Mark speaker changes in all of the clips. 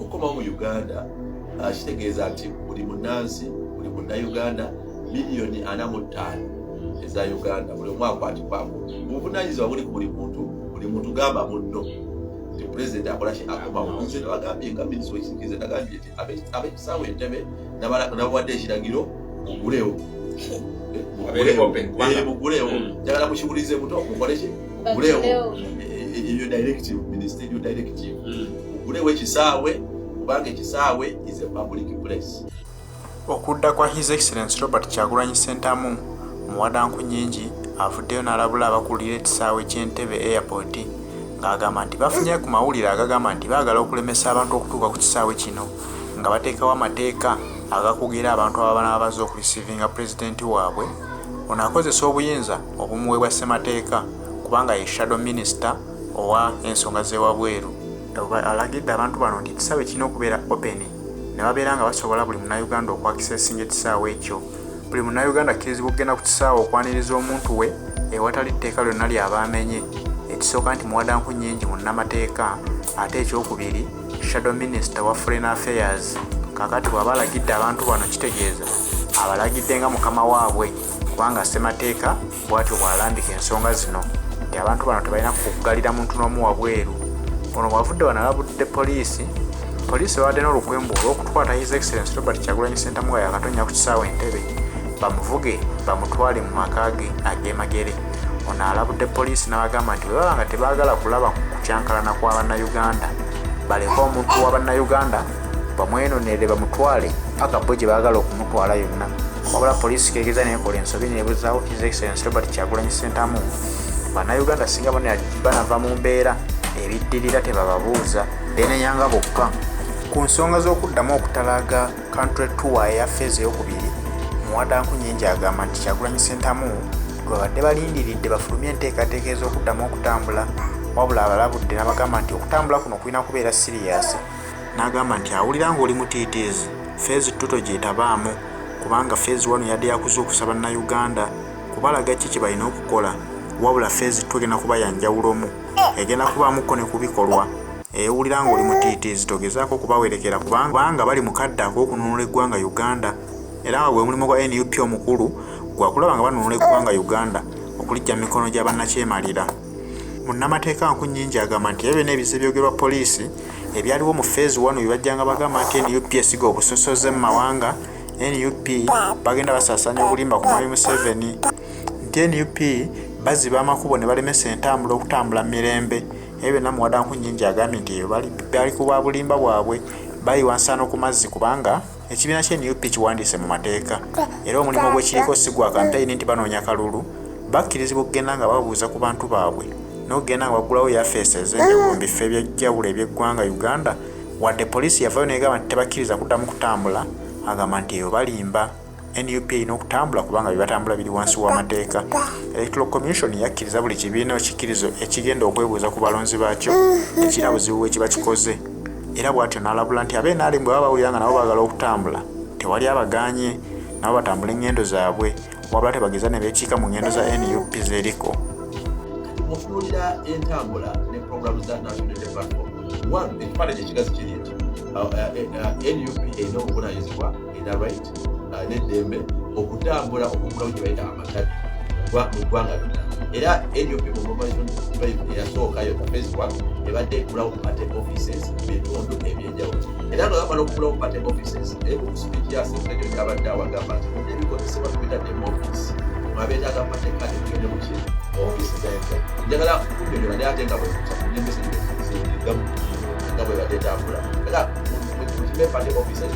Speaker 1: okoma mu Uganda kitegeeza nti buli munnansi buli munnayuganda miliyoni 45 eza Uganda buli omwaka akwatibwako obuvunaanyizibwa buli ku buli muntu gamba munno nti pulezidenti akola ki akomawo. Nze nabagambye nga minisita w'ekikiriza nagambye nti ab'ekisaawe Entebbe nabawadde ekiragiro mugulewo mugulewo njagala mukibulize muto mukole ki mugulewo eyo directive ministerial directive mugulewo ekisaawe kubanga ekisaawe is a public place.
Speaker 2: Okudda kwa His Excellency Robert Kyagulanyi Ssentamu muwadanku nyingi avuddeyo n'alabula abakulira ekisaawe ky'Entebbe Airport ng'agamba nti bafunye ku mawulire agagamba nti baagala okulemesa abantu okutuuka ku kisaawe kino nga bateekawo amateeka agakugira abantu ababa baza okurisiivinga pulezidenti waabwe. Ono akozesa obuyinza obumuweebwa ssemateeka kubanga ye shadow minister owa ensonga z'ewabweru. Alagidde abantu bano nti ekisaawe kirina okubeera open ne babeera nga basobola buli munnayuganda okwakisesinga ekisaawe ekyo. Buli munnayuganda akkirizibwa okugenda ku kisaawe okwaniriza omuntu we ewatali tteeka lyonna ly'aba amenye. Ekisooka nti muwadanku nyingi munnamateeka, ate ekyokubiri shadow minister wa foreign affairs. Kakati bw'aba alagidde abantu bano kitegeeza abalagidde nga mukama waabwe kubanga ssemateeka bw'atyo bw'alambika ensonga zino nti abantu bano tebalina kugalira muntu n'omu wabweru. Ono bw'avudde wano alabudde poliisi bawadde n'olukwembu olw'okukwata His Excellency Robert Kyagulanyi Ssentamu nga yakatonya ku kisaawe Entebbe bamuvuge bamutwale mu maka ge ag'emagere. Ono alabudde poliisi n'abagamba nti bwe baba nga tebaagala kulaba kukyankalana kwa bannayuganda baleke omuntu wa bannayuganda bamwenoonere bamutwale paka bo gye baagala okumutwala yonna. Wabula poliisi keegeza neekola ensobi neebuzaawo His Excellency Robert Kyagulanyi Ssentamu. Bannayuganda singa banava mu mbeera ebiddirira tebababuuza beenenyanga bokka. Ku nsonga z'okuddamu okutalaaga country tour eya feezi ey'okubiri muwadanku nyingi agamba nti Kyagulanyi Ssentamu gwe badde balindiridde bafulumye enteekateeka ez'okuddamu okutambula, wabula abalabudde n'abagamba nti okutambula kuno kulina kubeera siriyasi. N'agamba nti awulira ng'oli mutiitiizi feezi 2 togyetaba kubanga feezi 1 yadde yakuzuukusa bannayuganda kubalaga ki kye balina okukola, wabula feezi 2 egenda kuba yanjawulomu egenda kubaamuko ne ku bikolwa. Ewulira ng'oli mutiitiizi togezaako kubawerekera kubanga bali mu kadde ak'okununula eggwanga Uganda era nga gwe mulimu gwa NUP omukulu gwakulaba nga banunula eggwanga Uganda okulijja mu mikono gya bannakyemalira. Munnamateeka Nkunnyingi agamba nti ebyo n'ebize byogerwa poliisi ebyaliwo mu feezi 1 bibajjanga bagamba nti NUP esiga obusosoze mu mawanga, NUP bagenda basaasaanya obulimba ku Mwami Museveni, nti NUP baziba amakubo ne balemesa entambula okutambula mu mirembe. Ebyo byonna muwadanku nyingi agambye nti bali ku bwa bulimba bwabwe bayiwa nsaano ku mazzi kubanga ekibiina kya NUP kiwandiise mu mateeka era omulimu gw'ekiriko si gwa kampeyini nti banoonya kalulu. Bakkirizibwa okugenda nga babuuza ku bantu baabwe n'okugenda nga baggulawo yafeesi ez'enjawulo mu bifo eby'enjawulo eby'eggwanga Uganda, wadde poliisi yavaayo n'egamba nti tebakkiriza kuddamu kutambula. Agamba nti eyo balimba. NUP erina okutambula kubanga bibatambula biri wansi w'amateeka. Electoral Commission yakkiriza buli kibiina ekikkirizo ekigenda okwebuuza ku balonzi baakyo ekirina buzibu bwe kiba kikoze. Era bw'atyo n'alabula nti ab'NRM bwe baba bawulira nga nabo baagala okutambula tewali abagaanye, nabo batambula engendo zaabwe wabula tebageza ne beekiika mu ngendo za NUP zeriko.
Speaker 1: Mutunuulira entambula ne programu za National Unity Platform. Ekifaananyi ekigazi kiri nti NUP erina obuvunaanyizibwa erina right n'eddembe okutambula okugulawo gye bayita amatabi mu ggwanga lyonna. Era NUP mu mobilization eyasookayo phase 1 ebadde ekulawo party offices mu bitundu ebyenjawulo. Era nga bamala okugulawo party offices ku sipiiki ya Ssenkejjo gy'abadde awagamba nti ebikozesebwa tubita demo office mwabeetaaga party card tugende mu ki office z'enfe. Njagala kunyonyola naye ate nga bwe kunyembesa nga bwe badde etambula. Era mu kime party offices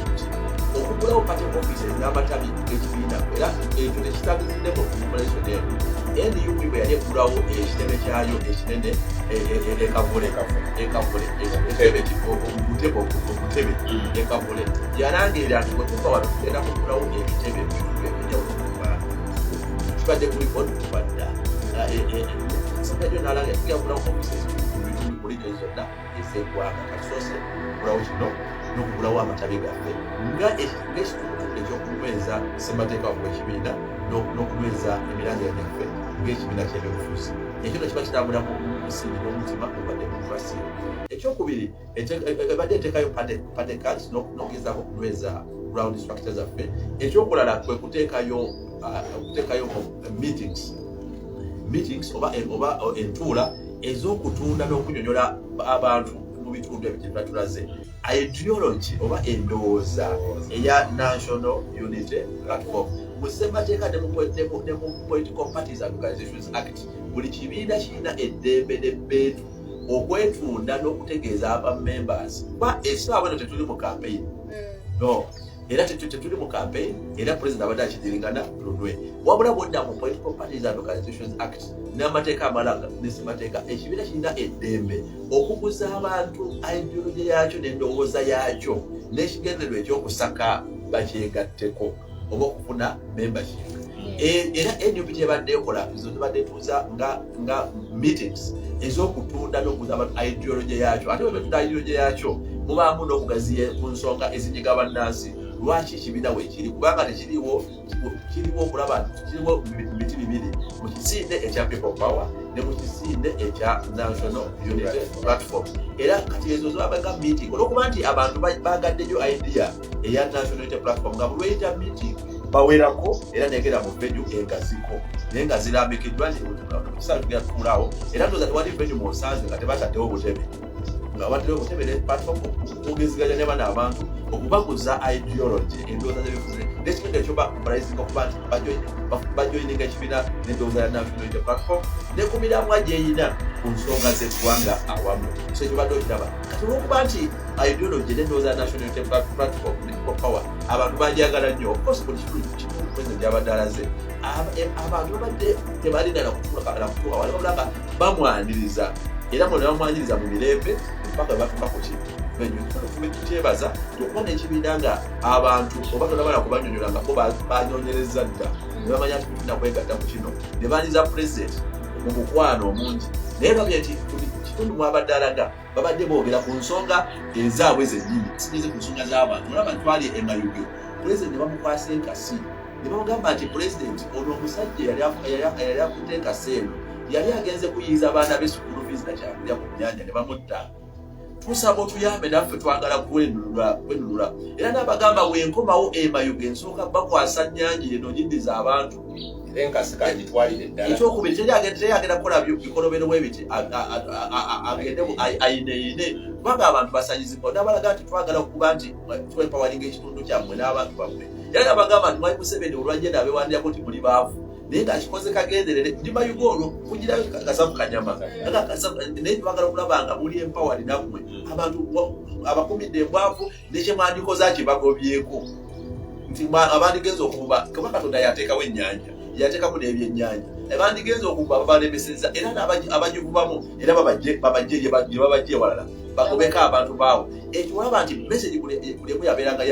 Speaker 1: okugulawo party offices n'amatabi g'ekibiina era ekyo tekitagiziddeko ku population eno. NUP bwe yali eggulawo ekitebe kyayo ekinene ekavule yalangirira nti bwe tuva wano tugenda kugulawo ebitebe ebyenjawulo mu ggwanga kibadde kuliko okubadda Ssentamu n'alanga tugenda kugulawo offices mu bitundu mu region zonna ez'eggwanga katusoose okugulawo kino n'okugulawo amatabi gaffe nga ekitundu ekyokunyweza ssemateeka waffe w'ekibiina n'okunyweza emiranga gyaffe ng'ekibiina ky'ebyobufuzi. Ekyo kiba kitambula musingi n'omutima ogwa demokrasi. Ekyokubiri ebadde eteekayo party cards n'ogezaako okunyweza ground structures zaffe. Ekyokulala kwe kuteekayo meetings oba entuula ez'okutunda n'okunyonyola abantu mu bitundu ebyo gye tulaze ideology oba endowooza eya National Unity Platform. Mu ssemateeka ne mu Political Parties and Organizations Act buli kibiina kirina eddembe n'ebbeetu okwetunda n'okutegeeza aba members kuba essaawa eno tetuli mu campaign no era tetuli mu campaign era president abadde akidiringana lunwe wabula bwodda mu Political Parties and Organizations Act n'amateeka amalala ne ssemateeka ekibiina kirina eddembe okuguza abantu ideology yaakyo n'endowooza yaakyo n'ekigendererwa ekyokusaka bakyegatteko oba okufuna membership. Era NUP gyebadde ekola zo zibadde tuuza nga meetings ez'okutunda n'okuguza abantu ideology yaakyo ate wetunda ideology yaakyo mubaamu n'okugaziya ku nsonga ezinyiga bannansi lwaki ekibiina weekiri kubanga tekiriwo okulaba kiriwo miti bibiri mu kisinde ekya People Power ne mu kisinde ekya National Unity Platform. Era kati ezo zobaga meeting olwokuba nti abantu bagaddeyo idea eya National Unity Platform nga bulweyita meeting bawerako era negera mu venue engaziko naye nga zirambikiddwa nti kisala tugenda tukulaawo era ndoza tewali venue mu nsanze nga tebataddewo obutebe nga bataddewo obutebe ne platform okugeziganya ne bana abantu okubaguza ideology endowooza z'ebifuzi n'ekibiina ekyo bapraising okuba nti bajoininga ekibiina n'endowooza ya National Unity Platform ne ku miramwa gyeyina ku nsonga z'eggwanga awamu. So ekyo badde okiraba kati olwokuba nti ideology n'endowooza ya National Unity Platform ne People Power abantu bajagala nnyo of course buli kitu president gyabadde alaze abantu babadde tebalina nakutuuka wali wabulanga bamwaniriza era mwe ne bamwaniriza mu mirembe mpaka batuuka ku kintu tukyebaza okuba n'ekibiina nga abantu oba tolabala kubanyonyola nga bo banyonyereza dda ne bamanya nti tulina kwegatta ku kino ne baaniza president mu mukwano omungi naye babye nti kitundu mwabadde alaga babadde boogera ku nsonga ezaabwe zennyini sigeze ku nsonga z'abantu olaba twali emayuge president ne bamukwasa enkasi ne bamugamba nti president ono omusajja yali akutte enkasi eno yali agenze kuyiiza abaana b'esukulu fees na kyakulya ku nnyanja ne bamutta tusaba otuyambe naffe twagala kwenunula era n'abagamba wenkomawo emayuge nsooka bakwasa nnyanja eno nyindiza abantu
Speaker 3: enkasi kagitwalire ddala
Speaker 1: ekyokubiri teyagenda kukola bikolobero bwebiti agende ayineeyine kubanga abantu basanyizibwa n'abalaga nti twagala okuba nti twempawalinga ekitundu kyammwe n'abantu bammwe era n'abagamba nti mwali Museveni olwajje naabewandirako nti muli baavu naye ng'akikoze kagenderere ndi mayuga olwo kugirayo kasavu kanyama naye twagala okulaba nga muli empawali nammwe abantu abakumidde embwavu nekyemwandikoza kibagobyeko nti abandigenza okuba kuba Katonda yateekawo ennyanja yateekamu n'ebyennyanja abandigenza okuba babalemeseza era n'abagivubamu era babajje babajje walala bagobeko abantu baawo ekyo olaba nti message kulemu yabeeranga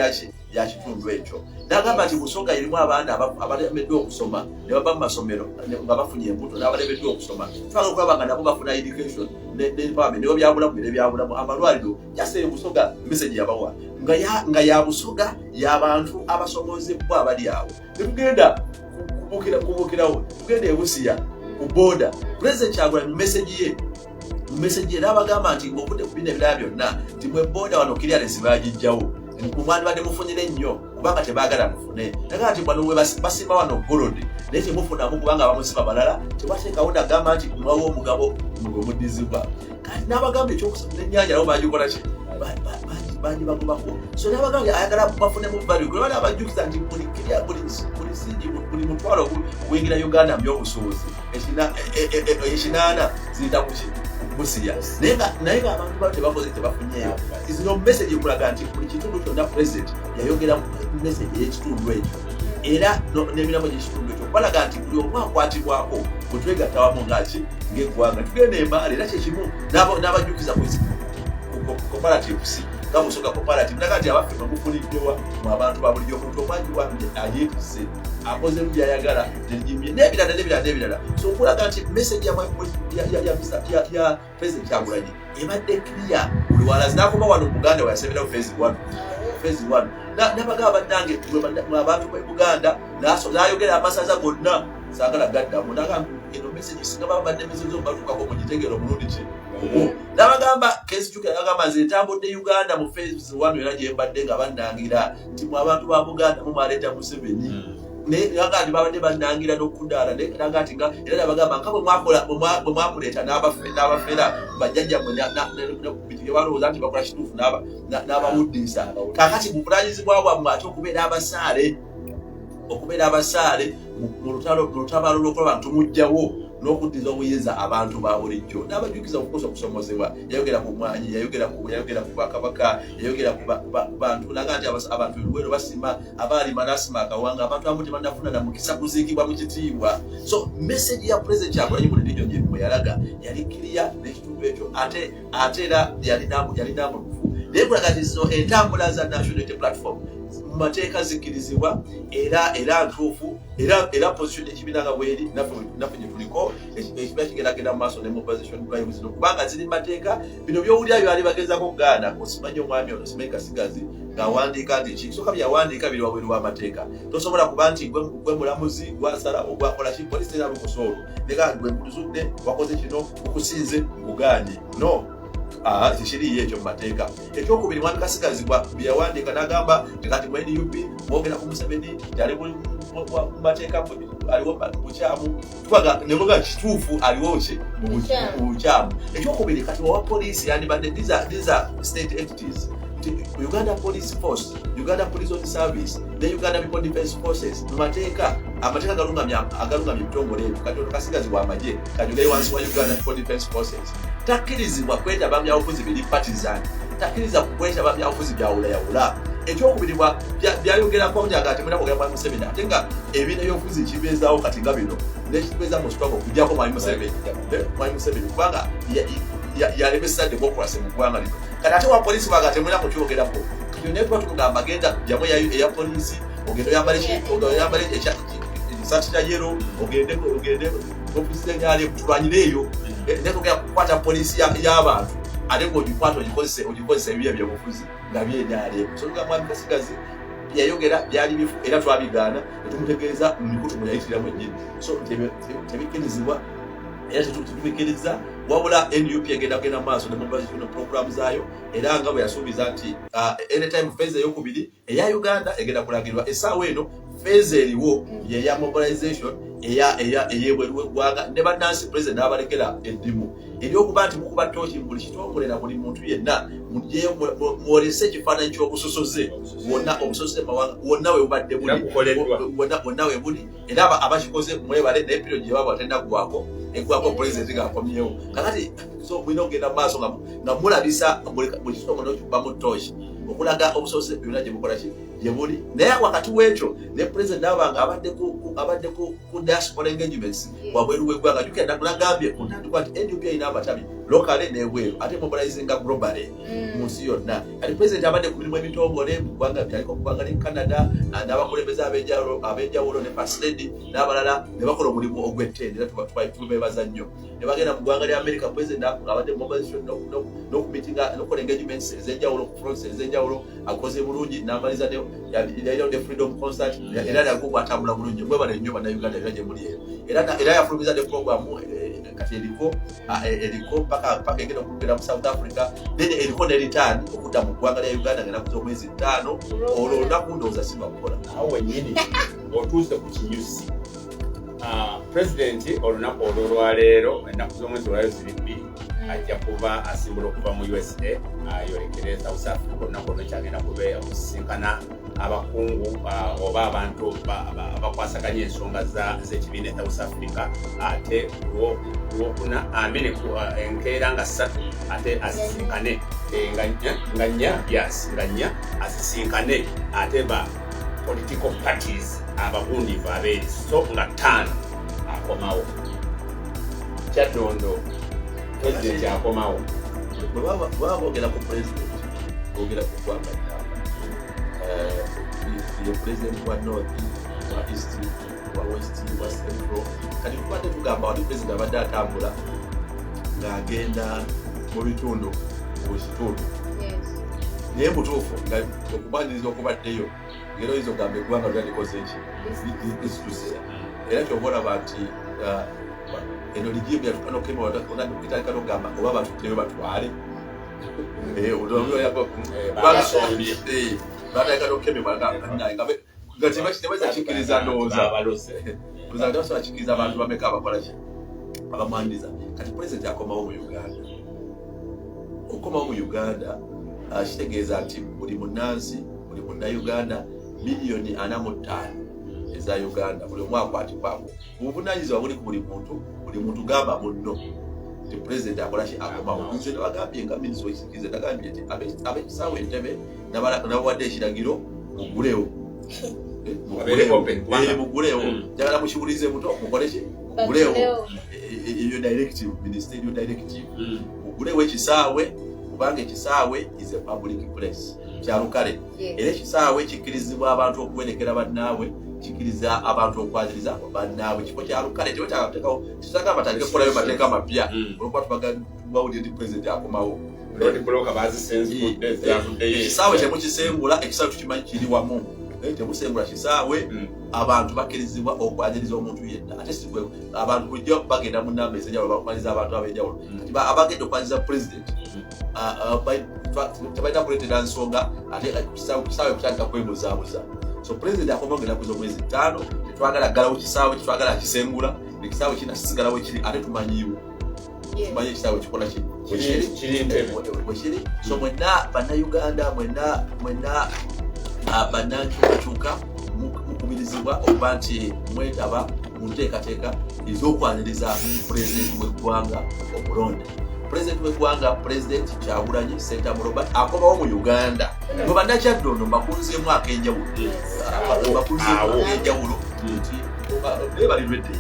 Speaker 1: ya kitundu ekyo n'agamba nti Busoga erimu abaana abalemeddwa okusoma ne baba mu masomero nga bafunye embuto n'abalemeddwa okusoma twagala okulaba nga nabo bafuna education n'empame nibo byabulamu n'ebyabulamu amalwaliro yasere Busoga message yabawa nga ya Busoga y'abantu abasomozebwa abali awo netugenda kubukirawo tugenda e Busia ku border president Kyagulanyi mu message ye n'abagamba nti ng'okudde ku bino ebirala byonna nti mwe border wano clearance bagijjawo kumwandi badde mufunire nnyo kubanga tebaagala mufune naga nti bano we basimba wano golodi naye temufunamu kubanga bamusiba balala tebateekawo nagamba nti mwawo omugabo muddizibwa kati n'abagamba ekyokusoma n'ennyanja nabo bagikola ki bagibagobako so n'abagamba ayagala bafunemu value kwe bali abajjukiza nti buli sigi buli mutwalo oguyingira Uganda mu by'obusuubuzi ekinaana ziyita ku Busia naye ng'abantu babo tebakoze tebafunyeeyo zino message ekulaga nti buli kitundu kyonna president yayogera message y'ekitundu ekyo era n'emirambo gy'ekitundu ekyo balaga nti buli omu akwatibwako bwe twegatta wamu ng'eggwanga tugenda emaali era kyekimu n'abajjukiza comparatives nga Busoga comparative naga nti abaffe bamufuniddewa mu abantu ba bulijjo omuntu omwanjibwa ayeetisse akoze byayagala n'ebirala so okulaga nti message ya president Kyagulanyi ebadde clear buli walazi n'akoma wano mu Buganda wayasemberawo phase 1 n'abagaba bannange abantu b'e Buganda n'ayogera amasaza gonna saagala gaddamu naga eno message singa babadde message zobatukako mugitegero mulundi ki nabagamba kesikyuka agamba nze ntambudde Uganda mu phase 1 era gye mbadde nga bannangira nti mu abantu ba Buganda mumaleeta Museveni nagati babadde bannangira n'okuddaala nagati nga era nabagamba nga bwe mwakuleeta n'abafera bajjajja bwe balowooza nti bakola kituufu n'abawuddisa kakati buvunanyizibwa bwammwe ate okubeera abasaale mu lutabaalo lw'okuba tumugjawo n'okuddiza obuyinza abantu ba bulijjo n'abajukiza okukosa okusomozebwa yayogera ku mwanyi yayogera ku Bwakabaka yayogera ku bantu naga nti abantu bwero basima abalima nasima akawanga abantu amu tebannafuna na mukisa kuziikibwa mu kitiibwa so message ya president Kyagulanyi ku lidiyo gye yalaga yali kiriya n'ekitundu ekyo ate era yalina mulufu naye kulaga nti zino entambula za National Unity Platform mu mateeka zikkirizibwa era ntuufu era position ekibiina nga bweri naffe gye tuliko ekibiina kigeragenda mu maaso ne mobilization drive zino kubanga ziri mateeka bino byowulira byali bagezako kugaana osimanyi omwami ono simanyi Kasigazi ng'awandiika nti kisooka byawandiika biri wabweru w'amateeka tosobola kuba nti gwe mulamuzi gwasala ogwakola ki polisi tena lukusoolo nega gwe mutuzudde wakoze kino okusinze ngugaanye no kikiriyo ekyo mu mateeka ekyokubiri mwami Kasigazi byawandiika n'agamba kati mu NUP mwogera ku Museveni yali mu mateeka aliwo bukyamu nemuga kituufu aliwoo ki mu bukyamu ekyokubiri kati wawa poliisi yandibadde these are state entities Uganda Police Force, Uganda Police Service, the Uganda People Defense Forces, amateeka galungamya ebitongole ebyo kati Kasigazi w'amagye kajugere wansi wa Uganda People Defense Forces takkirizibwa kwetaba mu byabufuzi biri partisan takkiriza kwetaba mu byabufuzi byawulayawula ekyokubiri byayogerako njaga ati mwina kwogera Mwami Museveni ate nga ebiina by'obufuzi kibeezaawo kati nga bino nekibeeza mu struggle okujjako Mwami Museveni kubanga yalemesa democracy mu ggwanga lino kati ate wa polisi baga temwina kukyogerako kati tuba tumugamba agenda jamu eya polisi ogenda oyambale ekisaati kya yero ogende ofisi enyale tulwanyireeyo netugenda kukwata polisi y'abantu ate ng'ogikwata ogikozesa ebibiya byobufuzi nga byenyaleeko so nga Mwami Kasigazi yayogera byali bifu era twabigaana netumutegeeza mu mikutu mwe yayitiramu ennyini so tebikkirizibwa era tetubikiriza wabula NUP egenda maaso ne mobilization program zaayo era nga bwe yasuubiza nti anytime phase eyokubiri eya Uganda egenda kulagirwa essaawa eno phase eriwo yeya mobilization eyebweru w'eggwanga ne bannansi president n'abalekera eddimu eryokuba nti mukuba ttooki buli kitongole na buli muntu yenna mwolese ekifaananyi ky'obusosoze wonna obusosoze mawanga wonna we bubadde wonna we buli era abakikoze mwebale naye piro gye baba batennaggwako eggwako president ng'akomyewo kakati so mulina okugenda mu maaso nga mulabisa buli kitongole n'okiba mu ttooki okulaga obusosoze byonna gye bukola ki gye buli naye wakati w'ekyo ne president n'abanga abadde ku diaspora engagements wabweru w'eggwanga jukira nagambye kuntandikwa nti NUP erina abatabi locally n'ebweru ate mobilizinga globally mu nsi yonna kati president abadde ku mirimu ebitongole mu ggwanga byaliko kubanga ne Canada n'abakulembeze ab'enjawulo ne First Lady n'abalala ne bakola omulimu ogw'ettendo era tubeebaza nnyo ne bagenda mu ggwanga lya America president abadde mobilization n'okumitinga n'okola engagements ez'enjawulo ku fronts ez'enjawulo akoze bulungi n'amaliza yalina ne freedom concert era nagwo gwatambula bulungi mwebale nnyo bannayuganda era gye muli era yafulumiza ne programu kati eriko paka egenda okubeera mu South Africa then eriko ne return okudda mu ggwanga lya Uganda ng'enaku z'omwezi 5 olwo olunaku ndowooza simba kukola
Speaker 3: awo wennyini otuuse ku kinyusi president olunaku olwolwaleero ennaku z'omwezi olwayo ziri 2 ajja kuba asimbula okuva mu USA ayolekere South Africa olunaku olwo kyagenda kubeera okusisinkana abakungu oba abantu abakwasaganya ensonga z'ekibiina e South Africa ate lwokuna enkeera nga 3 ate asisinkane nga nnya asisinkane ate ba political parties ababundivu abeeri so nga 5 akomawo kyaddondo president akomawo
Speaker 1: bwaba boogera ku president boogera ku ggwanga ye president wa north wa east wa west wa central kati tubadde tugamba wali president abadde atambula ng'agenda mu bitundu mu kitundu naye mutuufu nga okubaniriza okubaddeyo ngero izo gamba eggwanga lyalikoze eki lisituze era kyoba olaba nti eno ligimu yatukana okema watakitandika n'okugamba oba abantu tebe batwale odombyo yako batandika n'okemebwa nga tebaza kikkiriza ndowooza tebaza kikkiriza abantu bameka abakola ki abamwandiza kati pulezidenti akomawo mu Uganda okukomawo mu Uganda kitegeeza nti buli munnansi buli munnauganda miliyoni 45 eza Uganda buli omu akwatibwako obuvunanyizibwa buli ku buli muntu gamba munno nti pulezidenti akola ki akomawo nze nabagambye nga minisita w'ekikiriza nagambye nti ab'ekisaawe Entebbe nabawadde ekiragiro mugulewo mugulewo njagala mukiwulize muto mukole ki mugulewo eyo directive ministerial directive mugulewo ekisaawe kubanga ekisaawe is a public place kyalukale era ekisaawe kikkirizibwa abantu okuwerekera bannaabwe kikkiriza abantu okwaziriza bannaabwe kifo kyalukale tewekyagateekawo kitagamba batandike kukolayo mateeka mapya olwokuba tubawulire nti pulezidenti akomawo ekisaawe temukisengula ekisaawe tukimanyi kiri wamu temusengula kisaawe abantu bakkirizibwa okwaziriza omuntu yenna ate abantu bujja bagenda mu namba ez'enjawulo bakumaliza abantu ab'enjawulo kati abagenda okwaziriza pulezidenti tebalina kuleetera nsonga ate kisaawe kutandika kwebuzaabuza so pulezidenti akoma ogenda kuza omwezi 5 tetwagala ggalawo kisaawe kitwagala kisengula ekisaawe kinasigalawo kiri ate tumanyiwo tumanyi ekisaawe kikola kiri so mwenna bannayuganda mwenna bannankyukakyuka mukubirizibwa okuba nti mwetaba mu nteekateeka ez'okwaniriza pulezidenti w'eggwanga omulonde pulezidenti w'eggwanga pulezidenti Kyagulanyi Ssentamu Robert akomawo mu Uganda bwe bannakyaddondo mbakunzeemu ak'enjawulo nti bebalirwedde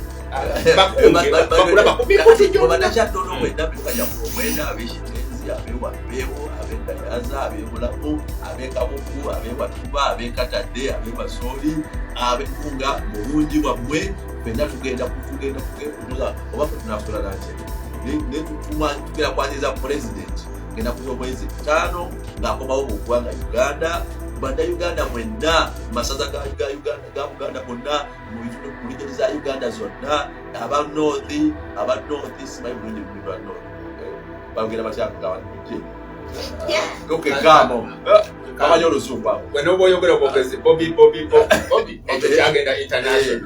Speaker 1: bannakyaddondo mwenda bikanya omwenda ab'ekitenzi ab'ewabbeewo ab'endayaza ab'ebulamu ab'ekabugu ab'ewatuba ab'ekatadde ab'emasooli ab'enkunga mu bungi bwammwe fenna tugenda oba fe tunasula nantebe netugenda kwaniriza pulezidenti genda kuza omwezi 5 ng'akomawo mu ggwanga Uganda bannayuganda mwenna masaza ga Buganda bonna mu regioni za Uganda zonna aba north simanyi bulungi lwa north bagenda bakyakugabanje okekamo kamanyi oluzungu awo
Speaker 3: wenoba oyogera obwogezi Bobby ekyo kyagenda international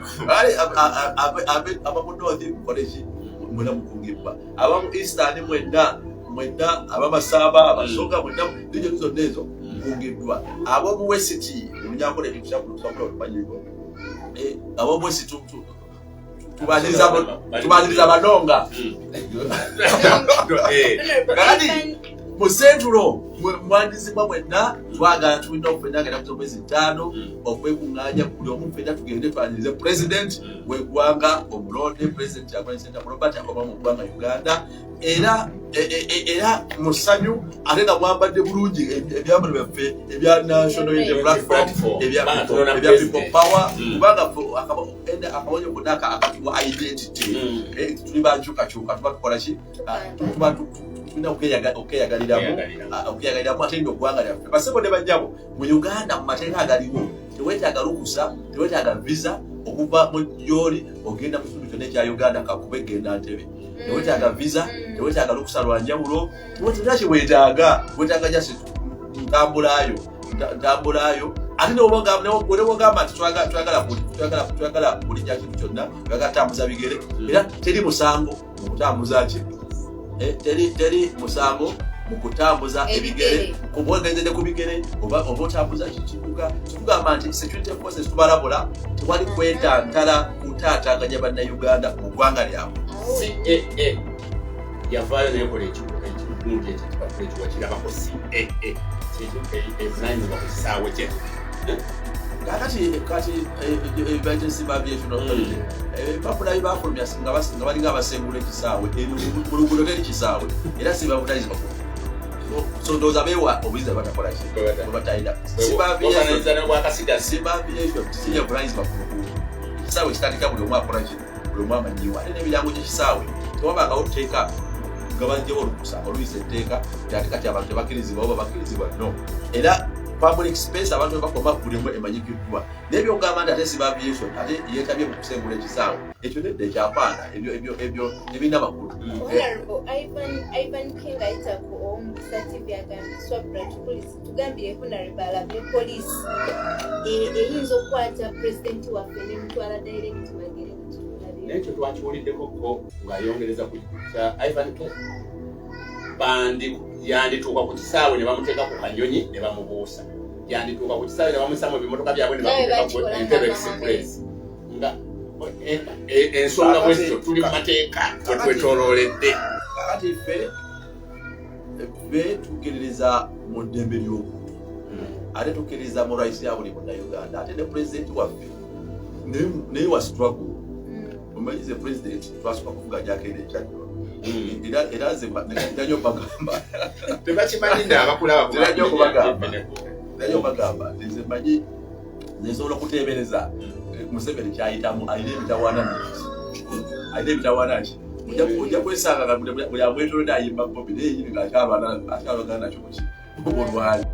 Speaker 1: aba mu north mukoleki mwena mukungibwa aba mu eastern mwenna abamasaba abasonga mwenna regioni zonna ezo mukungibwa abo mu west olunyankola ebikusakula olumanyigo abo mu west tubaniriza banonga kati mu central mwandizibwa mwenna twagala tulina okufenna agenda kuza omwezi 5 okwekuŋŋaanya buli omu fenna tugende twanirize pulezidenti w'eggwanga omulonde pulezidenti Kyagulanyi Ssentamu Robert akoma mu ggwanga Uganda era mu ssanyu ate nga mwambadde bulungi ebyambalo byaffe ebya national unity platform ebya people power kubanga akabonyo konna akatibwa identity tuli bankyukakyuka tuba tukola ki tulina okukeyagaliramu ate ng'eggwanga lyaffe basebo ne bajjabo mu Uganda mu mateeka agaliwo teweetaaga lukusa teweetaaga visa okuva mu gyoli ogenda mu kitundu kyonna ekya Uganda kakube genda Ntebe teweetaaga visa teweetaaga lukusa lwa njawulo weetaaga jasi ntambulaayo ate newogamba nti twagala bulijja kintu kyonna twagala tambuza bigere era teri musango mu kutambuza ki teri musango mu kutambuza ebigere kubwegenzede ku bigere oba otambuza kikibuga tugamba nti security forces tubalabula tewali kwetantala kutaataganya bannayuganda mu ggwanga lyabwe
Speaker 3: yavaayo nekola ekirungi ekitipapula kirabako evunanyizibwa ku kisaawe kye
Speaker 1: kati emergency aviation authority papula bafulumya nga balinga abasengula ekisaawe mu luguudo teri kisaawe era sibavunanyizibwa so ndowooza beewa obuyinza batakola kibatayina sibaviation tisinye vunanyizibwa ku luguudo ekisaawe kitandika buli omu akola ki buli omu amanyiwa ate n'emiryango gy'ekisaawe tewabangawo tteeka nga bajjawo olukusa oluyisa etteeka ate kati abantu tebakkirizibwa oba bakkirizibwa no era public space abantu bakoma kulimo emanyikiddwa nebyo gavana ate siba aviation ate yetabye mu kusengula ekisaawe ekyo nedde ekyapaana ebyo ebina makulu.
Speaker 4: Ivan King aitako omusativi agambye swabra police tugambye honorable alabe police eyinza okukwata president waffe ne mutwala direct magere
Speaker 3: nekyo twakiwuliddeko ko ng'ayongereza ku kya Ivan King bandi yandituuka ku kisaawe ne bamuteeka ku kanyonyi ne bamubuusa yandituuka ku kisaawe ne bamussa mu bimotoka byabwe ne bamuteeka ku Entebbe Express nga ensonga bwezityo tuli mu mateeka twetwetolooledde
Speaker 1: kati ffe tukkiririza mu ddembe ly'obuntu ate tukkiririza mu rights ya buli munnayuganda ate ne pulezidenti waffe naye wa struggle omanyize pulezidenti twasooka kuvuganyako eno ekyaddo era nze ndanyo bagamba
Speaker 3: tebakimanyi naabakulaba
Speaker 1: bagamba nze mmanyi nsobola okuteebereza Museveni kyayitamu alina ebitawaana ki ojja kwesanga nga buli amwetolodde ayimba bobi naye yini ng'akyalagana nakyo olwali